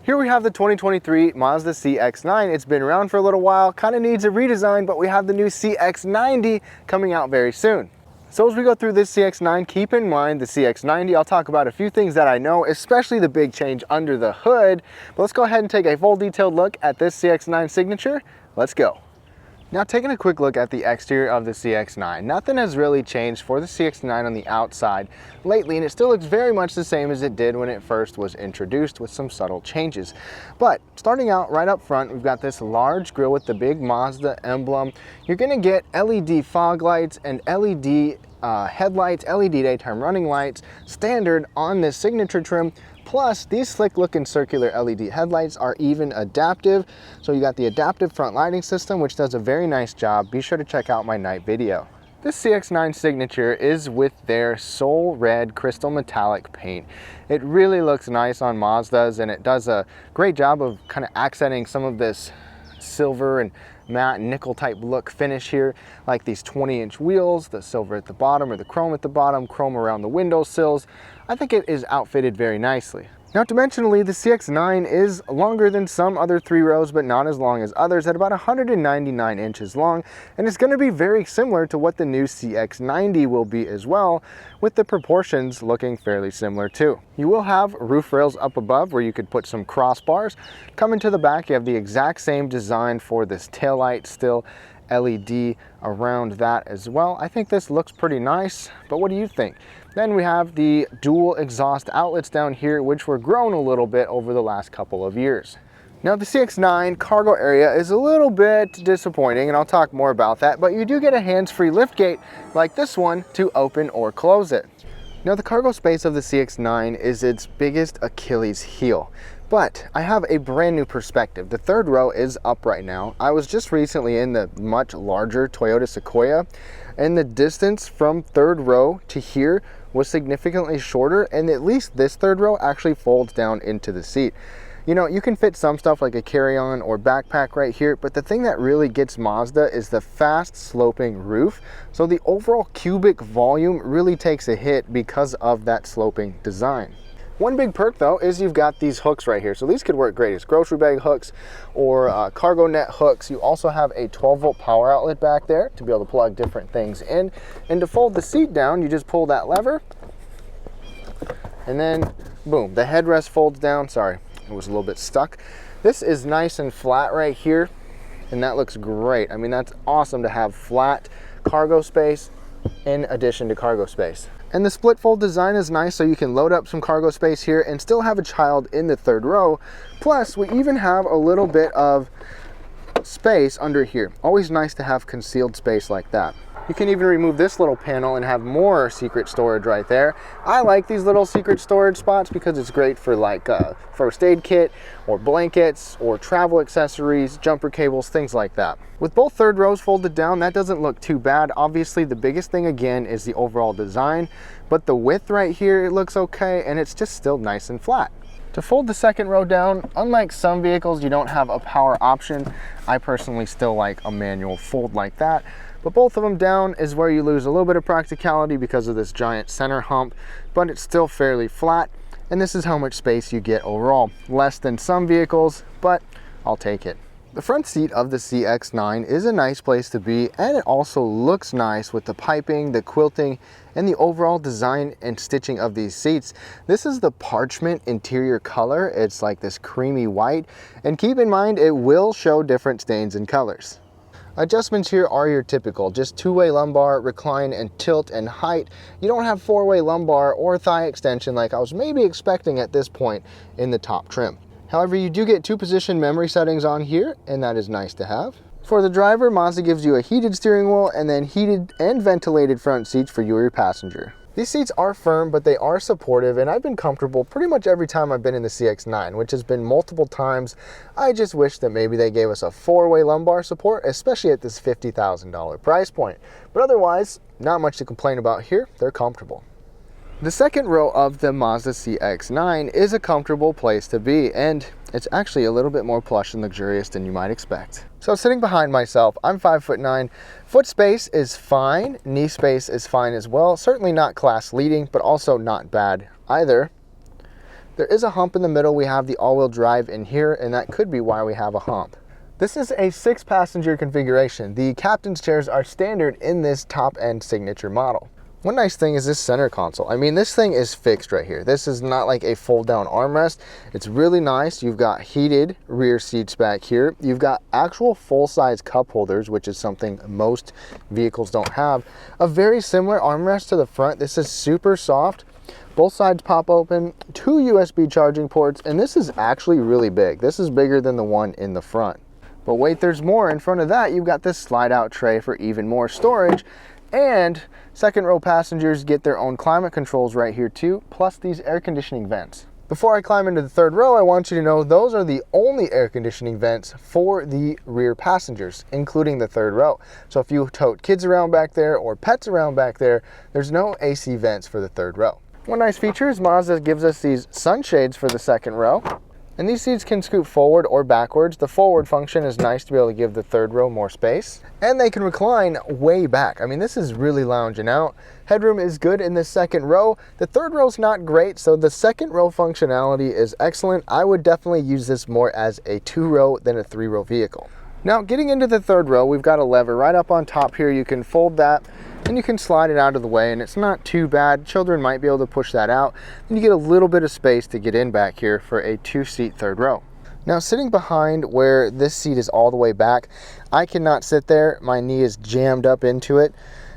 Here we have the 2023 Mazda CX-9. It's been around for a little while, kind of needs a redesign, but we have the new CX-90 coming out very soon. So as we go through this CX-9, keep in mind the CX-90. I'll talk about a few things that I know, especially the big change under the hood. But let's go ahead and take a full detailed look at this CX-9 signature. Let's go. Now taking a quick look at the exterior of the CX-9, nothing has really changed for the CX-9 on the outside lately, and it still looks very much the same as it did when it first was introduced with some subtle changes. But starting out right up front, we've got this large grille with the big Mazda emblem. You're gonna get LED fog lights and LED headlights, LED daytime running lights, standard on this signature trim. Plus, these slick looking circular LED headlights are even adaptive. So you got the adaptive front lighting system, which does a very nice job. Be sure to check out my night video. This CX-9 signature is with their Soul Red crystal metallic paint. It really looks nice on Mazdas, and it does a great job of kind of accenting some of this silver and matte nickel type look finish here, like these 20-inch wheels, the silver at the bottom or the chrome at the bottom, chrome around the window sills. I think it is outfitted very nicely. Now dimensionally, the CX-9 is longer than some other 3-rows, but not as long as others, at about 199 inches long, and it's going to be very similar to what the new CX-90 will be as well, with the proportions looking fairly similar too. You will have roof rails up above where you could put some crossbars. Coming to the back, you have the exact same design for this taillight, still LED around that as well. I think this looks pretty nice, but what do you think? Then we have the dual exhaust outlets down here, which were grown a little bit over the last couple of years. Now the CX-9 cargo area is a little bit disappointing, and I'll talk more about that, but you do get a hands-free liftgate like this one to open or close it. Now the cargo space of the CX-9 is its biggest Achilles heel. But I have a brand new perspective. The third row is up right now. I was just recently in the much larger Toyota Sequoia, and the distance from third row to here was significantly shorter, and at least this third row actually folds down into the seat. You know, you can fit some stuff like a carry-on or backpack right here, but the thing that really gets Mazda is the fast sloping roof. So the overall cubic volume really takes a hit because of that sloping design. One big perk though is you've got these hooks right here. So these could work great as grocery bag hooks or cargo net hooks. You also have a 12-volt power outlet back there to be able to plug different things in. And to fold the seat down, you just pull that lever and then boom, the headrest folds down. Sorry, it was a little bit stuck. This is nice and flat right here, and that looks great. I mean, that's awesome to have flat cargo space in addition to cargo space. And the split fold design is nice, so you can load up some cargo space here and still have a child in the third row. Plus, we even have a little bit of space under here. Always nice to have concealed space like that. You can even remove this little panel and have more secret storage right there. I like these little secret storage spots because it's great for like first aid kit or blankets or travel accessories, jumper cables, things like that. With both third rows folded down, that doesn't look too bad. Obviously, the biggest thing again is the overall design, but the width right here, it looks okay, and it's just still nice and flat. To fold the second row down, unlike some vehicles, you don't have a power option. I personally still like a manual fold like that. But both of them down is where you lose a little bit of practicality because of this giant center hump, but it's still fairly flat. And this is how much space you get overall. Less than some vehicles, but I'll take it. The front seat of the CX-9 is a nice place to be, and it also looks nice with the piping, the quilting, and the overall design and stitching of these seats. This is the parchment interior color. It's like this creamy white, and keep in mind it will show different stains and colors. Adjustments here are your typical, just 2-way lumbar, recline and tilt and height. You don't have 4-way lumbar or thigh extension like I was maybe expecting at this point in the top trim. However, you do get 2-position memory settings on here, and that is nice to have. For the driver, Mazda gives you a heated steering wheel and then heated and ventilated front seats for you or your passenger. These seats are firm, but they are supportive, and I've been comfortable pretty much every time I've been in the CX-9, which has been multiple times. I just wish that maybe they gave us a 4-way lumbar support, especially at this $50,000 price point. But otherwise, not much to complain about here. They're comfortable. The second row of the Mazda CX-9 is a comfortable place to be, and it's actually a little bit more plush and luxurious than you might expect. So sitting behind myself, I'm 5'9". Foot space is fine, knee space is fine as well. Certainly not class leading, but also not bad either. There is a hump in the middle. We have the all-wheel drive in here, and that could be why we have a hump. This is a 6-passenger configuration. The captain's chairs are standard in this top-end signature model. One nice thing is this center console. I mean, this thing is fixed right here. This is not like a fold-down armrest. It's really nice. You've got heated rear seats back here. You've got actual full-size cup holders, which is something most vehicles don't have. A very similar armrest to the front. This is super soft. Both sides pop open, 2 USB charging ports, and this is actually really big. This is bigger than the one in the front. But wait, there's more. In front of that, you've got this slide-out tray for even more storage, and second row passengers get their own climate controls right here too, plus these air conditioning vents. Before I climb into the third row, I want you to know those are the only air conditioning vents for the rear passengers, including the third row. So if you tote kids around back there or pets around back there, there's no AC vents for the third row. One nice feature is Mazda gives us these sunshades for the second row. And these seats can scoot forward or backwards. The forward function is nice to be able to give the third row more space. And they can recline way back. I mean, this is really lounging out. Headroom is good in the second row. The third row is not great, so the second row functionality is excellent. I would definitely use this more as a 2-row than a 3-row vehicle. Now, getting into the third row, we've got a lever right up on top here. You can fold that and you can slide it out of the way, and it's not too bad. Children might be able to push that out, and you get a little bit of space to get in back here for a 2-seat third row. Now, sitting behind where this seat is all the way back, I cannot sit there. My knee is jammed up into it,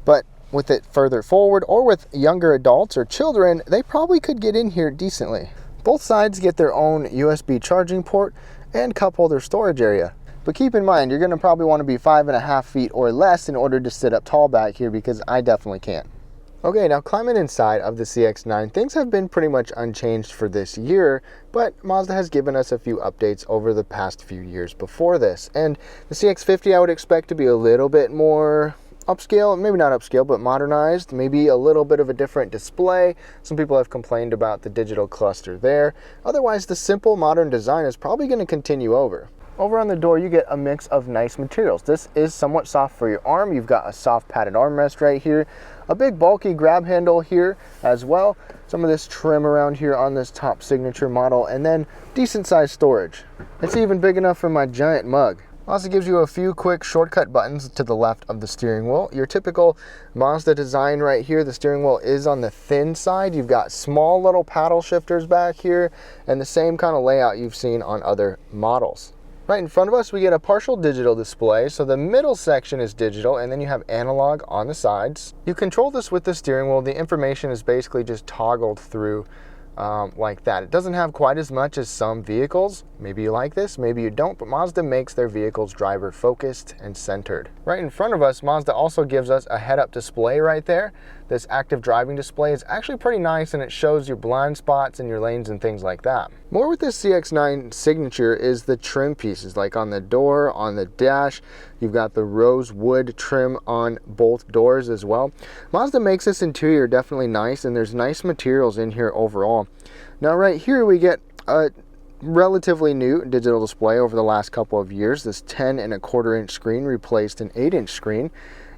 but with it further forward or with younger adults or children, they probably could get in here decently. Both sides get their own USB charging port and cup holder storage area. But keep in mind, you're gonna probably wanna be 5.5 feet or less in order to sit up tall back here, because I definitely can't. Okay, now climbing inside of the CX-9, things have been pretty much unchanged for this year, but Mazda has given us a few updates over the past few years before this. And the CX-50 I would expect to be a little bit more upscale, maybe not upscale, but modernized, maybe a little bit of a different display. Some people have complained about the digital cluster there. Otherwise, the simple modern design is probably gonna continue over. Over on the door, you get a mix of nice materials. This is somewhat soft for your arm. You've got a soft padded armrest right here, a big bulky grab handle here as well, some of this trim around here on this top signature model, and then decent sized storage. It's even big enough for my giant mug. Also gives you a few quick shortcut buttons to the left of the steering wheel. Your typical Mazda design right here, the steering wheel is on the thin side. You've got small little paddle shifters back here, and the same kind of layout you've seen on other models. Right in front of us, we get a partial digital display. So the middle section is digital, and then you have analog on the sides. You control this with the steering wheel. The information is basically just toggled through like that. It doesn't have quite as much as some vehicles. Maybe you like this, maybe you don't, but Mazda makes their vehicles driver focused and centered. Right in front of us, Mazda also gives us a head-up display right there. This active driving display is actually pretty nice, and it shows your blind spots and your lanes and things like that. More with this CX-9 signature is the trim pieces, like on the door, on the dash. You've got the rose wood trim on both doors as well. Mazda makes this interior definitely nice, and there's nice materials in here overall. Now right here we get a relatively new digital display over the last couple of years. This 10.25-inch screen replaced an 8-inch screen.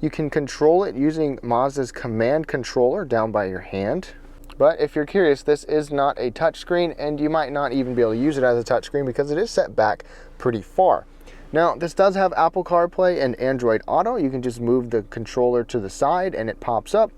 You can control it using Mazda's command controller down by your hand. But if you're curious, this is not a touchscreen, and you might not even be able to use it as a touchscreen because it is set back pretty far. Now, this does have Apple CarPlay and Android Auto. You can just move the controller to the side and it pops up.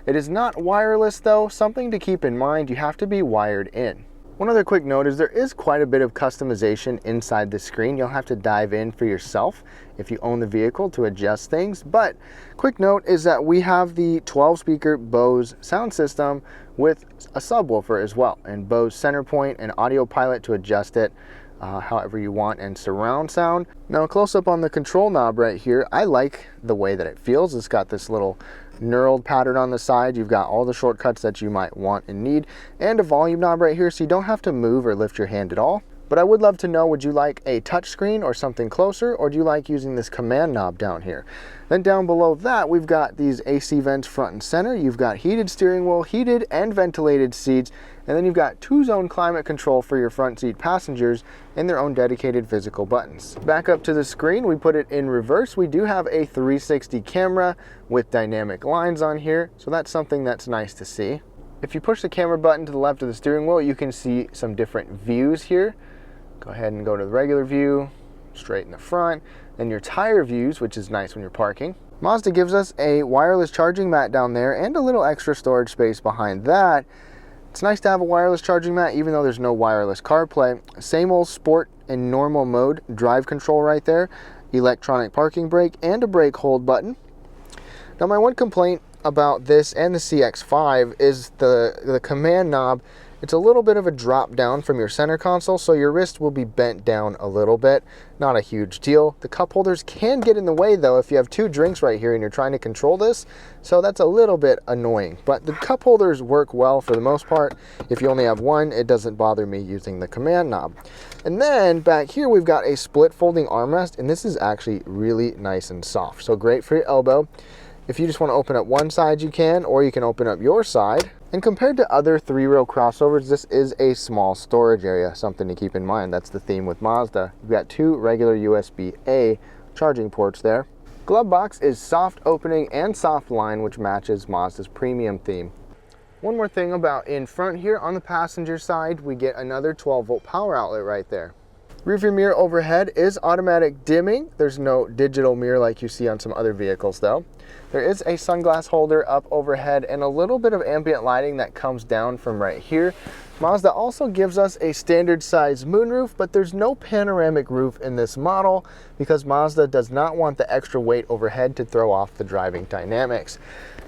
It is not wireless though. Something to keep in mind, you have to be wired in. One other quick note is there is quite a bit of customization inside the screen. You'll have to dive in for yourself if you own the vehicle to adjust things. But quick note is that we have the 12-speaker Bose sound system with a subwoofer as well, and Bose Centerpoint and Audio Pilot to adjust it however you want, and surround sound. Now, close up on the control knob right here, I like the way that it feels. It's got this little knurled pattern on the side. You've got all the shortcuts that you might want and need, and a volume knob right here, so you don't have to move or lift your hand at all. But I would love to know, would you like a touchscreen or something closer, or do you like using this command knob down here? Then down below that, we've got these AC vents front and center. You've got heated steering wheel, heated and ventilated seats, and then you've got 2-zone climate control for your front seat passengers and their own dedicated physical buttons. Back up to the screen, we put it in reverse. We do have a 360 camera with dynamic lines on here, so that's something that's nice to see. If you push the camera button to the left of the steering wheel, you can see some different views here. Go ahead and go to the regular view, straight in the front, and your tire views, which is nice when you're parking. Mazda gives us a wireless charging mat down there and a little extra storage space behind that. It's nice to have a wireless charging mat even though there's no wireless CarPlay. Same old sport and normal mode drive control right there, electronic parking brake, and a brake hold button. Now my one complaint about this and the CX-5 is the command knob. It's a little bit of a drop down from your center console, so your wrist will be bent down a little bit. Not a huge deal. The cup holders can get in the way though if you have two drinks right here and you're trying to control this, so that's a little bit annoying. But the cup holders work well for the most part. If you only have one, it doesn't bother me using the command knob. And then back here we've got a split folding armrest, and this is actually really nice and soft, so great for your elbow. If you just want to open up one side, you can, or you can open up your side. And compared to other three-row crossovers, this is a small storage area, something to keep in mind. That's the theme with Mazda. You've got two regular USB-A charging ports there. Glove box is soft opening and soft line, which matches Mazda's premium theme. One more thing about in front here, on the passenger side, we get another 12-volt power outlet right there. Rearview mirror overhead is automatic dimming. There's no digital mirror like you see on some other vehicles though. There is a sunglass holder up overhead and a little bit of ambient lighting that comes down from right here. Mazda also gives us a standard size moonroof, but there's no panoramic roof in this model because Mazda does not want the extra weight overhead to throw off the driving dynamics.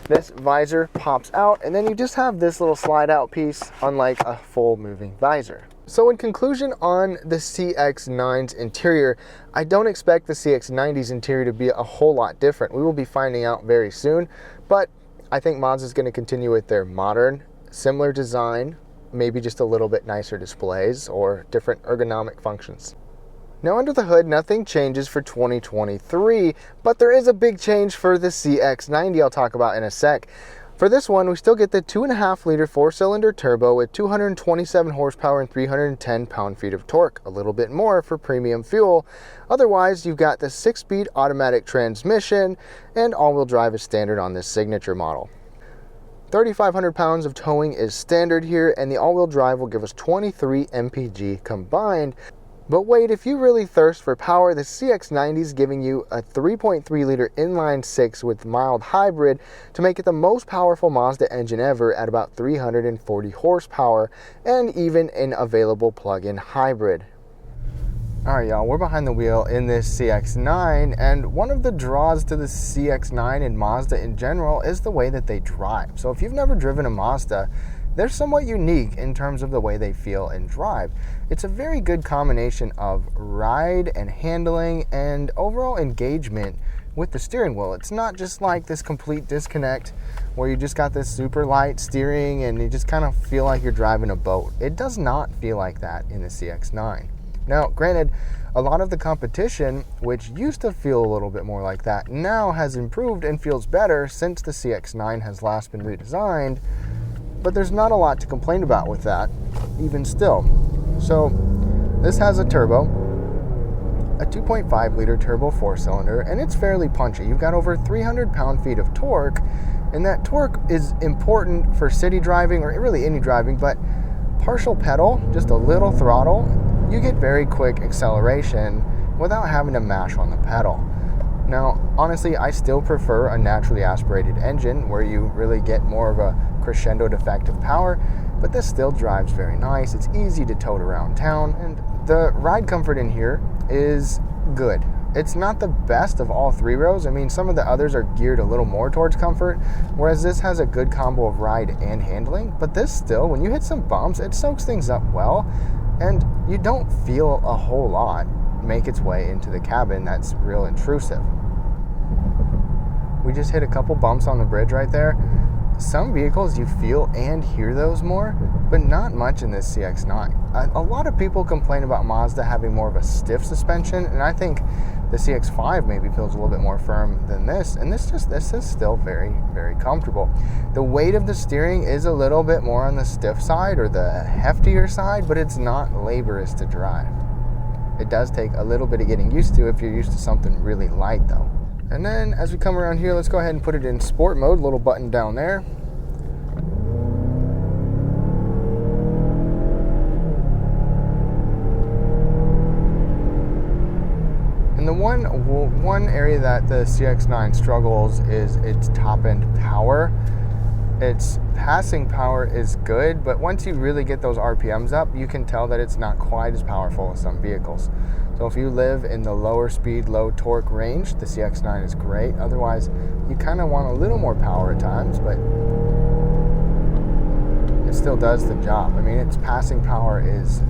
This visor pops out and then you just have this little slide out piece, unlike a full moving visor. So in conclusion on the CX-9's interior, I don't expect the CX-90's interior to be a whole lot different. We will be finding out very soon, but I think Mazda is going to continue with their modern, similar design, maybe just a little bit nicer displays or different ergonomic functions. Now under the hood, nothing changes for 2023, but there is a big change for the CX-90 I'll talk about in a sec. For this one, we still get the 2.5-liter 4-cylinder turbo with 227 horsepower and 310 pound-feet of torque, a little bit more for premium fuel. Otherwise, you've got the 6-speed automatic transmission, and all-wheel drive is standard on this signature model. 3,500 pounds of towing is standard here, and the all-wheel drive will give us 23 mpg combined. But wait, if you really thirst for power, the CX-90 is giving you a 3.3-liter inline-6 with mild hybrid to make it the most powerful Mazda engine ever at about 340 horsepower, and even an available plug-in hybrid. Alright y'all, we're behind the wheel in this CX-9, and one of the draws to the CX-9 and Mazda in general is the way that they drive. So if you've never driven a Mazda, they're somewhat unique in terms of the way they feel and drive. It's a very good combination of ride and handling and overall engagement with the steering wheel. It's not just like this complete disconnect where you just got this super light steering and you just kind of feel like you're driving a boat. It does not feel like that in the CX-9. Now, granted, a lot of the competition, which used to feel a little bit more like that, now has improved and feels better since the CX-9 has last been redesigned. But there's not a lot to complain about with that, even still. So this has a turbo, a 2.5-liter turbo 4-cylinder, and it's fairly punchy. You've got over 300 pound-feet of torque, and that torque is important for city driving or really any driving, but partial pedal, just a little throttle, you get very quick acceleration without having to mash on the pedal. Now, honestly, I still prefer a naturally aspirated engine where you really get more of a crescendoed effect of power, but this still drives very nice. It's easy to tote around town, and the ride comfort in here is good. It's not the best of all three rows. I mean, some of the others are geared a little more towards comfort, whereas this has a good combo of ride and handling, but this still, when you hit some bumps, it soaks things up well, and you don't feel a whole lot make its way into the cabin that's real intrusive. We just hit a couple bumps on the bridge right there. Some vehicles you feel and hear those more, but not much in this CX-9. A lot of people complain about Mazda having more of a stiff suspension, and I think the CX-5 maybe feels a little bit more firm than this, and this is still very, very comfortable. The weight of the steering is a little bit more on the stiff side or the heftier side, but it's not laborious to drive. It does take a little bit of getting used to if you're used to something really light though. And then as we come around here, let's go ahead and put it in sport mode, little button down there. And the one area that the CX-9 struggles is its top-end power. Its passing power is good, but once you really get those RPMs up, you can tell that it's not quite as powerful as some vehicles. So if you live in the lower speed, low torque range, the CX-9 is great. Otherwise, you kind of want a little more power at times, but it still does the job. I mean, its passing power is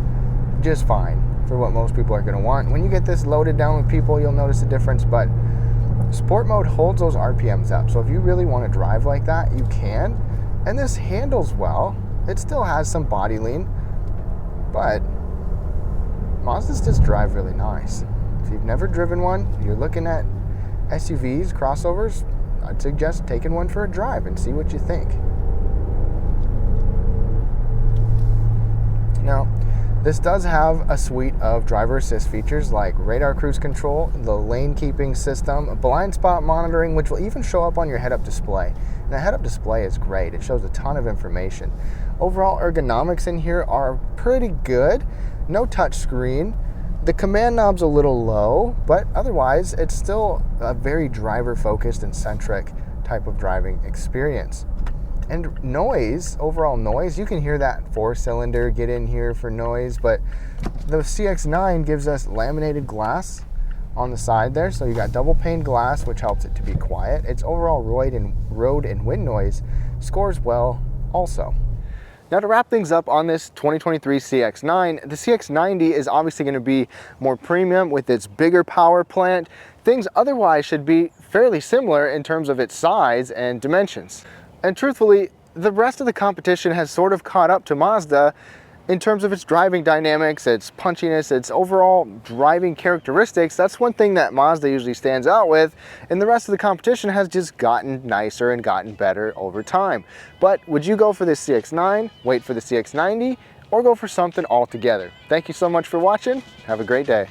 just fine for what most people are going to want. When you get this loaded down with people, you'll notice a difference, but sport mode holds those RPMs up. So if you really want to drive like that, you can. And this handles well. It still has some body lean, but Mazdas just drive really nice. If you've never driven one, you're looking at SUVs, crossovers, I'd suggest taking one for a drive and see what you think. Now, this does have a suite of driver assist features like radar cruise control, the lane keeping system, blind spot monitoring, which will even show up on your head-up display. And the head-up display is great. It shows a ton of information. Overall ergonomics in here are pretty good. No touch screen. The command knob's a little low, but otherwise it's still a very driver-focused and centric type of driving experience. And noise, overall noise, you can hear that 4-cylinder get in here for noise, but the CX-9 gives us laminated glass on the side there, so you got double pane glass, which helps it to be quiet. Its overall road and wind noise scores well also. Now, to wrap things up on this 2023 CX-9, the CX-90 is obviously going to be more premium with its bigger power plant. Things otherwise should be fairly similar in terms of its size and dimensions. And truthfully, the rest of the competition has sort of caught up to Mazda in terms of its driving dynamics, its punchiness, its overall driving characteristics. That's one thing that Mazda usually stands out with, and the rest of the competition has just gotten nicer and gotten better over time. But would you go for this CX-9, wait for the CX-90, or go for something altogether? Thank you so much for watching. Have a great day.